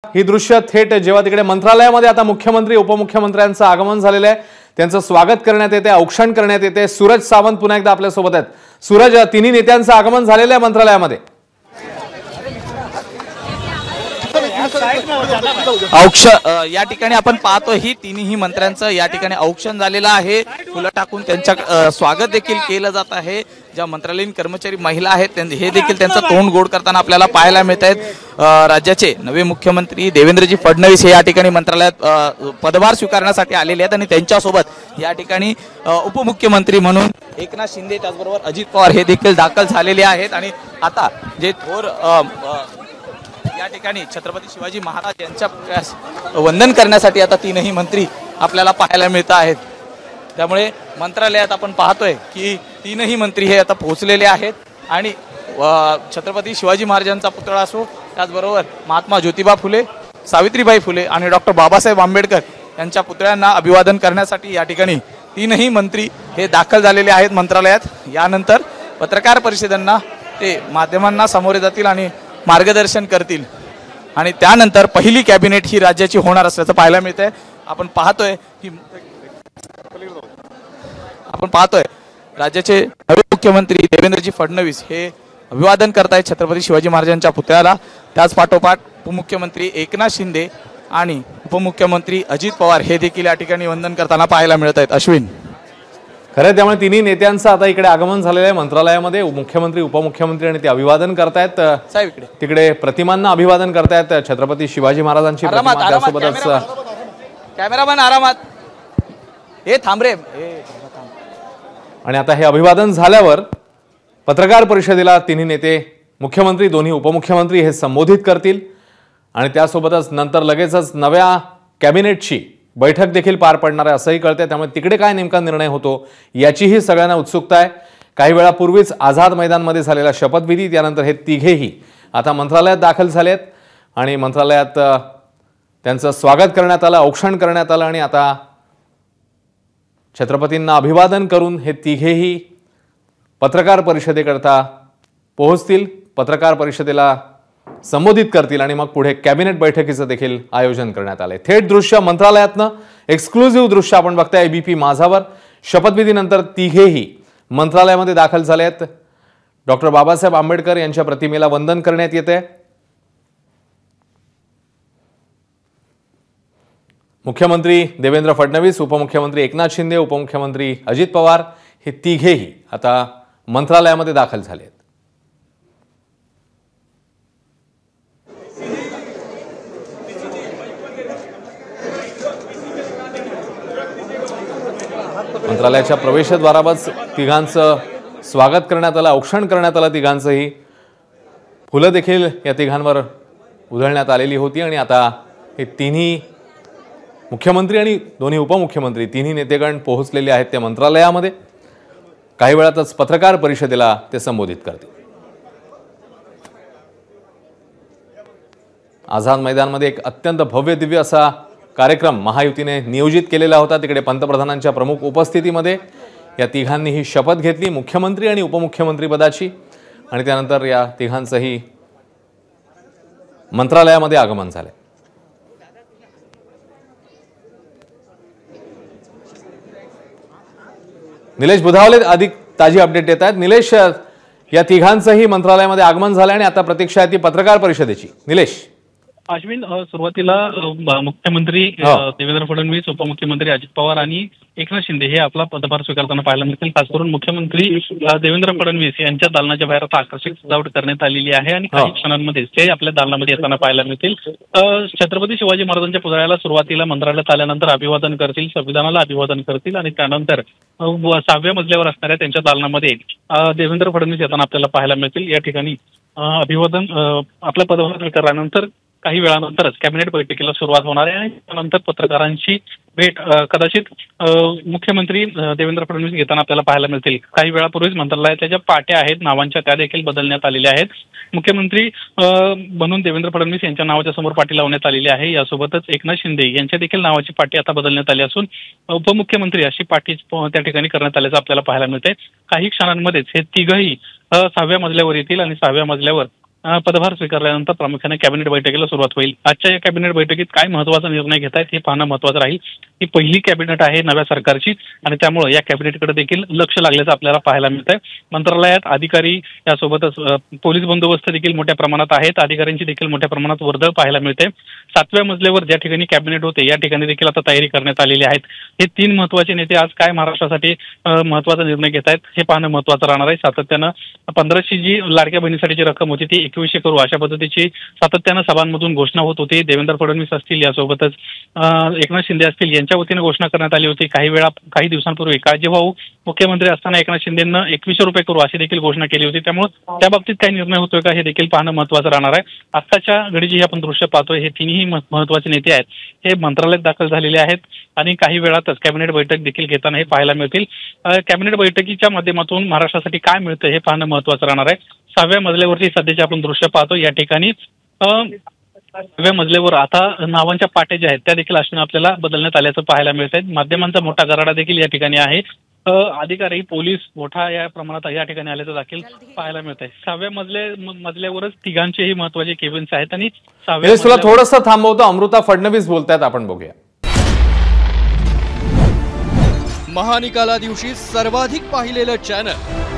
ही दृश्य थेट जेव्हा तिकडे मंत्रालयामध्ये आता मुख्यमंत्री उपमुख्यमंत्र्यांचं आगमन झालेलं आहे, त्यांचं स्वागत करण्यात येते, औक्षण करण्यात येते। सूरज सावंत पुन्हा एकदा आपल्या सोबत आहेत। सूरज, तिन्ही नेत्यांचं आगमन झालेलं आहे मंत्रालयामध्ये। या ठिकाणी आपण पाहतो ही तिन्ही मंत्र्यांचं या ठिकाणी औक्षण झालेलं आहे। फुलं टाकून त्यांचं स्वागत देखील केलं जात आहे। ज्या मंत्रालयीन कर्मचारी महिला आहेत हे देखील त्यांचं तोंड गोड करताना आपल्याला पाहायला मिळत आहेत। राज्याचे नवे मुख्यमंत्री देवेंद्रजी फडणवीस हे या ठिकाणी मंत्रालयात पदभार स्वीकारण्यासाठी आलेले आहेत आणि त्यांच्यासोबत या ठिकाणी उपमुख्यमंत्री म्हणून एकनाथ शिंदे त्याचबरोबर अजित पवार हे देखील दाखल झालेले आहेत। आणि आता जे थोर या ठिकाणी छत्रपती शिवाजी महाराज यांच्या वंदन करण्यासाठी आता तीनही मंत्री आपल्याला पाहायला मिळत आहेत। त्यामुळे मंत्रालयात आपण पाहतोय की तीनही मंत्री हे आता पोहोचलेले आहेत आणि छत्रपती शिवाजी महाराजांचा पुतळा असो, त्याचबरोबर महात्मा ज्योतिबा फुले, सावित्रीबाई फुले आणि डॉक्टर बाबासाहेब आंबेडकर यांच्या पुतळ्यांना अभिवादन करण्यासाठी या ठिकाणी तीनही मंत्री हे दाखल झालेले आहेत मंत्रालयात। यानंतर पत्रकार परिषदांना ते माध्यमांना सामोरे जातील आणि मार्गदर्शन करतील आणि त्यानंतर पहिली कॅबिनेट ही राज्याची होणार असल्याचं पाहायला मिळतंय। आपण पाहतोय राज्याचे नवे मुख्यमंत्री देवेंद्रजी फडणवीस हे अभिवादन करतायत छत्रपती शिवाजी महाराजांच्या पुतळ्याला। त्याच पाठोपाठ उपमुख्यमंत्री एकनाथ शिंदे आणि उपमुख्यमंत्री अजित पवार हे देखील या ठिकाणी वंदन करताना पाहायला मिळत आहेत। अश्विन, खरं त्यामुळे तिन्ही नेत्यांचं आता इकडे आगमन झालेलं आहे मंत्रालयामध्ये। मुख्यमंत्री उपमुख्यमंत्री आणि ते अभिवादन करतायत। साहेब तिकडे प्रतिमांना अभिवादन करतायत छत्रपती शिवाजी महाराजांची प्रतिमा, त्यासोबतच कॅमेरामॅन आरामात हे थांब रे। आणि आता हे अभिवादन झाल्यावर पत्रकार परिषदेला तिन्ही नेते, मुख्यमंत्री, दोन्ही उपमुख्यमंत्री हे संबोधित करतील आणि त्यासोबतच नंतर लगेचच नव्या कॅबिनेटची बैठक देखील पार पडणार आहे असंही कळतंय। त्यामुळे तिकडे काय नेमका निर्णय होतो याचीही सगळ्यांना उत्सुकता आहे। काही वेळापूर्वीच आझाद मैदानमध्ये झालेला शपथविधी, त्यानंतर हे तिघेही आता मंत्रालयात दाखल झालेत आणि मंत्रालयात त्यांचं स्वागत करण्यात आलं, औक्षण करण्यात आलं आणि आता छत्रपतींना अभिवादन करून हे तिघेही पत्रकार परिषदेकरता पोहोचतील, पत्रकार परिषदेला संबोधित करतील आणि मग पुढे कॅबिनेट बैठकीचं देखील आयोजन करण्यात आले। थेट दृश्य मंत्रालयातनं एक्सक्लुझिव्ह दृश्य आपण बघताय एबीपी माझावर। शपथविधीनंतर तिघेही मंत्रालयामध्ये दाखल झाले आहेत। डॉक्टर बाबासाहेब आंबेडकर यांच्या प्रतिमेला वंदन करण्यात येते। मुख्यमंत्री देवेंद्र फडणवीस, उपमुख्यमंत्री एकनाथ शिंदे, उपमुख्यमंत्री अजित पवार हे तिघेही आता मंत्रालयामध्ये दाखल झाले आहेत। मंत्रालयाच्या प्रवेशद्वारावरच तिघांचं स्वागत करण्यात आलं, औक्षण करण्यात आलं। तिघांचंही फुलं देखील या तिघांवर उधळण्यात आलेली होती आणि आता हे तिन्ही मुख्यमंत्री आणि दोन्ही उपमुख्यमंत्री, तिन्ही नेतेगण पोहोचलेले आहेत त्या मंत्रालयामध्ये। काही वेळातच पत्रकार परिषदेला ते संबोधित करतील। आझाद मैदानमध्ये एक अत्यंत भव्य दिव्य असा कार्यक्रम महायुतीने नियोजित केलेला होता। तिकडे पंतप्रधानांच्या प्रमुख उपस्थितीमध्ये या तिघांनी ही शपथ घेतली, मुख्यमंत्री आणि उपमुख्यमंत्री पदाची, आणि त्यानंतर या तिघांचंही मंत्रालयामध्ये आगमन झाले। निलेश बुधावले अधिक ताजी अपडेट देत आहेत। निलेश, या तिघांचंही मंत्रालयामध्ये आगमन झालं आणि आता प्रतीक्षा आहे ती पत्रकार परिषदेची। निलेश, अश्विन, सुरुवातीला मुख्यमंत्री देवेंद्र फडणवीस, उपमुख्यमंत्री अजित पवार आणि एकनाथ शिंदे हे आपला पदभार स्वीकारताना पाहायला मिळतील। खास करून मुख्यमंत्री देवेंद्र फडणवीस यांच्या दालनाच्या बाहेर आता आकर्षक सजावट करण्यात आलेली आहे आणि काही क्षणांमध्ये ते आपल्या दालनामध्ये येताना पाहायला मिळतील। छत्रपती शिवाजी महाराजांच्या पुतळ्याला सुरुवातीला मंत्रालयात आल्यानंतर अभिवादन करतील, संविधानाला अभिवादन करतील आणि त्यानंतर 6व्या मजल्यावर असणाऱ्या त्यांच्या दालनामध्ये देवेंद्र फडणवीस येताना आपल्याला पाहायला मिळतील। या ठिकाणी अभिवादन आपला पदभार स्वीकारल्यानंतर काही वेळानंतरच कॅबिनेट बैठकीला सुरुवात होणार आहे आणि त्यानंतर पत्रकारांची भेट कदाचित मुख्यमंत्री देवेंद्र फडणवीस घेताना आपल्याला पाहायला मिळतील। काही वेळापूर्वीच मंत्रालयाच्या ज्या पाट्या आहेत नावांच्या त्या देखील बदलण्यात आलेल्या आहेत। मुख्यमंत्री म्हणून देवेंद्र फडणवीस यांच्या नावाच्या समोर पाटी लावण्यात आलेली आहे। यासोबतच एकनाथ शिंदे यांच्या देखील नावाची पाटी आता बदलण्यात आली असून उपमुख्यमंत्री अशी पाटी त्या ठिकाणी करण्यात आल्याचं आपल्याला पाहायला मिळते। काही क्षणांमध्येच हे तिघही 6व्या मजल्यावर येतील आणि 6व्या मजल्यावर पदभार स्वीकारल्यानंतर प्रामुख्याने कॅबिनेट बैठकीला सुरुवात होईल. आजच्या या कॅबिनेट बैठकीत काय महत्त्वाचा निर्णय घेत आहेत हे पाहणं महत्त्वाचं राहील. ही पहिली कॅबिनेट आहे नव्या सरकारची आणि त्यामुळे या कॅबिनेटकडे देखील लक्ष लागल्याचं आपल्याला पाहायला मिळतंय. मंत्रालयात अधिकारी यासोबतच पोलीस बंदोबस्त देखील मोठ्या प्रमाणात आहेत. अधिकाऱ्यांची देखील मोठ्या प्रमाणात वर्दळ पाहायला मिळते. 7व्या मजल्यावर ज्या ठिकाणी कॅबिनेट होते या ठिकाणी देखील आता तयारी करण्यात आलेली आहेत. हे 3 महत्त्वाचे नेते आज काय महाराष्ट्रासाठी महत्त्वाचा निर्णय घेत आहेत हे पाहणं महत्त्वाचं राहणार आहे. सातत्यानं 1500 जी लाडक्या बहिणीसाठीची रक्कम होती ती 2100 करू अशा पद्धतीची सातत्यानं सभांमधून घोषणा होत होती. देवेंद्र फडणवीस असतील यासोबतच एकनाथ शिंदे असतील यांच्या वतीने घोषणा करण्यात आली होती. काही दिवसांपूर्वी काळजीभाऊ मुख्यमंत्री असताना एकनाथ शिंदेंना 2100 रुपये करू अशी देखील घोषणा केली होती. त्यामुळे त्या बाबतीत काय निर्णय होतोय का हे देखील पाहणं महत्त्वाचं राहणार आहे. आत्ताच्या घडी जी आपण दृश्य पाहतोय हे तिन्ही महत्त्वाचे नेते आहेत हे मंत्रालयात दाखल झालेले आहेत आणि काही वेळातच कॅबिनेट बैठक देखील घेताना हे पाहायला मिळतील. कॅबिनेट बैठकीच्या माध्यमातून महाराष्ट्रासाठी काय मिळतं हे पाहणं महत्त्वाचं राहणार आहे. 6व्या मजल्यावरती सध्याचे आपण दृश्य पाहतो. या ठिकाणी 6व्या मजल्यावर आता नावांच्या पाट्या ज्या आहेत त्या देखील असणं आपल्याला बदलण्यात आल्याचं पाहायला मिळत आहे. माध्यमांचा मोठा गराडा देखील या ठिकाणी आहे. अधिकारी पोलीस मोठा या प्रमाणात या ठिकाणी आल्याचं देखील पाहायला मिळत आहे. 6व्या मजल्यावरच तिघांचेही महत्त्वाचे केबिन्स आहेत आणि 6व्या तुला थोडंसं थांबवतो. अमृता फडणवीस बोलतायत, आपण बघूया. महानिकाला दिवशी सर्वाधिक पाहिलेलं चॅनल